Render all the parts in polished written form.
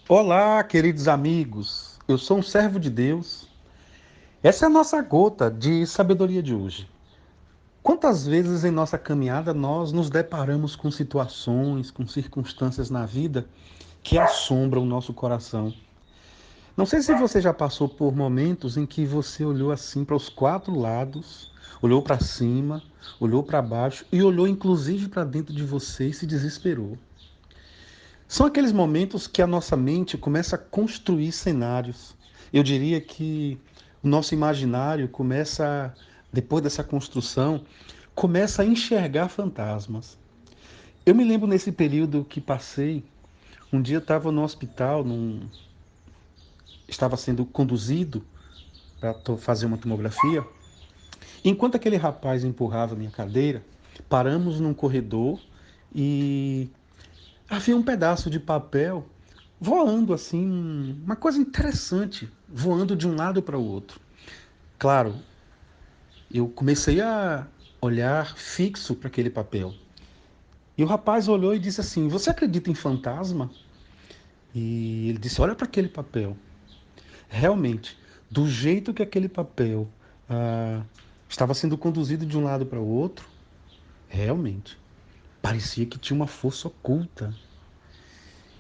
Olá, queridos amigos. Eu sou um servo de Deus. Essa é a nossa gota de sabedoria de hoje. Quantas vezes em nossa caminhada nós nos deparamos com situações, com circunstâncias na vida que assombram o nosso coração? Não sei se você já passou por momentos em que você olhou assim para os quatro lados, olhou para cima, olhou para baixo e olhou inclusive para dentro de você e se desesperou. São aqueles momentos que a nossa mente começa a construir cenários. Eu diria que o nosso imaginário começa, depois dessa construção, começa a enxergar fantasmas. Eu me lembro nesse período que passei, um dia eu estava no hospital, estava sendo conduzido para fazer uma tomografia. Enquanto aquele rapaz empurrava minha cadeira, paramos num corredor e havia um pedaço de papel voando assim, uma coisa interessante, voando de um lado para o outro. Claro, eu comecei a olhar fixo para aquele papel. E o rapaz olhou e disse assim: "Você acredita em fantasma?" E ele disse: "Olha para aquele papel." Realmente, do jeito que aquele papel estava sendo conduzido de um lado para o outro, realmente, parecia que tinha uma força oculta.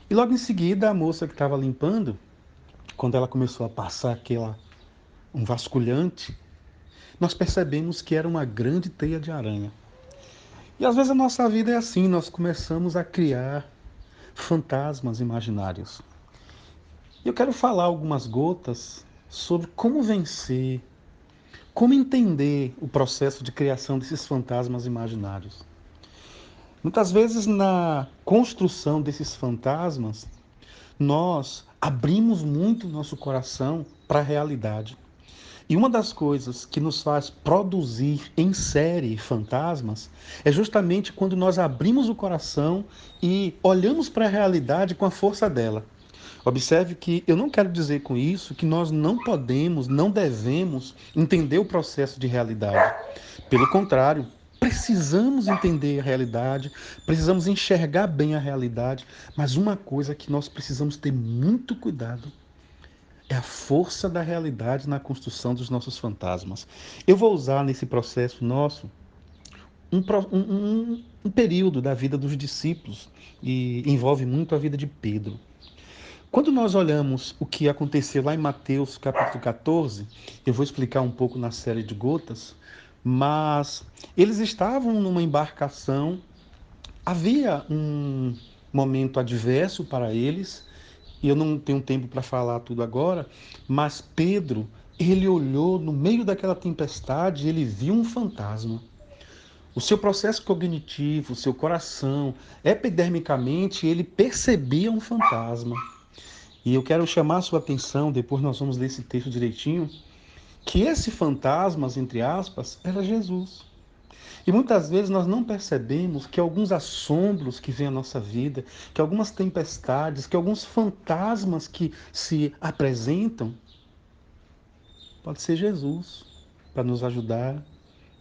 E logo em seguida, a moça que estava limpando, quando ela começou a passar um vasculhante, nós percebemos que era uma grande teia de aranha. E às vezes a nossa vida é assim, nós começamos a criar fantasmas imaginários. E eu quero falar algumas gotas sobre como vencer, como entender o processo de criação desses fantasmas imaginários. Muitas vezes na construção desses fantasmas, nós abrimos muito nosso coração para a realidade. E uma das coisas que nos faz produzir em série fantasmas é justamente quando nós abrimos o coração e olhamos para a realidade com a força dela. Observe que eu não quero dizer com isso que nós não podemos, não devemos entender o processo de realidade. Pelo contrário, precisamos entender a realidade, precisamos enxergar bem a realidade, mas uma coisa que nós precisamos ter muito cuidado é a força da realidade na construção dos nossos fantasmas. Eu vou usar nesse processo nosso um período da vida dos discípulos e envolve muito a vida de Pedro. Quando nós olhamos o que aconteceu lá em Mateus capítulo 14, eu vou explicar um pouco na série de gotas, mas eles estavam numa embarcação, havia um momento adverso para eles, e eu não tenho tempo para falar tudo agora, mas Pedro, ele olhou no meio daquela tempestade e ele viu um fantasma. O seu processo cognitivo, o seu coração, epidermicamente, ele percebia um fantasma. E eu quero chamar a sua atenção, depois nós vamos ler esse texto direitinho, que esse fantasmas, entre aspas, era Jesus. E muitas vezes nós não percebemos que alguns assombros que vêm à nossa vida, que algumas tempestades, que alguns fantasmas que se apresentam, pode ser Jesus para nos ajudar,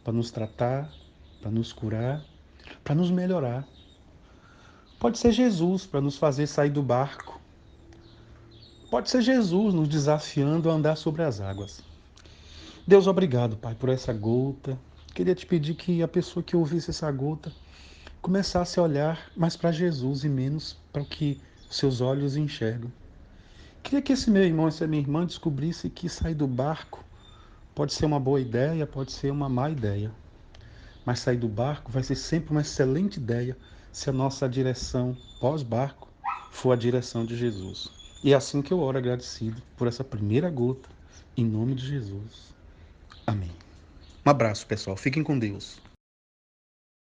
para nos tratar, para nos curar, para nos melhorar. Pode ser Jesus para nos fazer sair do barco. Pode ser Jesus nos desafiando a andar sobre as águas. Deus, obrigado, Pai, por essa gota. Queria te pedir que a pessoa que ouvisse essa gota começasse a olhar mais para Jesus e menos para o que seus olhos enxergam. Queria que esse meu irmão, essa minha irmã descobrisse que sair do barco pode ser uma boa ideia, pode ser uma má ideia. Mas sair do barco vai ser sempre uma excelente ideia se a nossa direção pós-barco for a direção de Jesus. E é assim que eu oro agradecido por essa primeira gota, em nome de Jesus. Amém. Um abraço, pessoal. Fiquem com Deus.